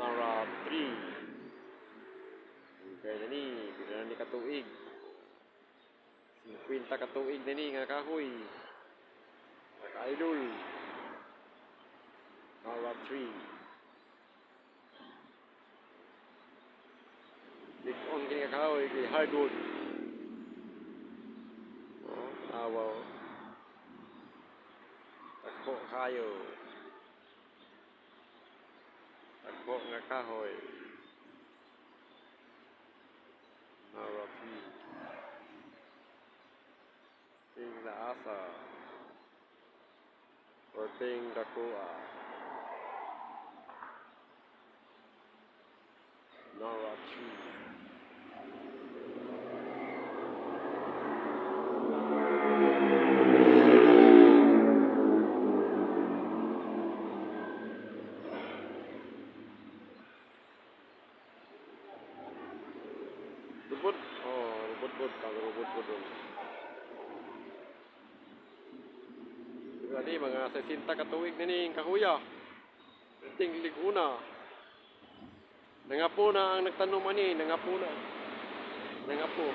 Nara 3. Okay na ni, bila na ni katuig. 50 katuig na ni nga kahoy. Idol. Nara 3. Big on kini nga kahoy kay hardwood. Oh, awaw. Takbo kayo. Takbo nga kahoy. Nara 3. Ting laasa. Or ting dakoa. Nara 3. Rubot, oh, rubot-rubot kalau rubot-rubot. Jadi mga 60 katuig na ning kahuya. Ting liguna. Nangapo na ang nagtanom ani, nangapo na. Nangapo.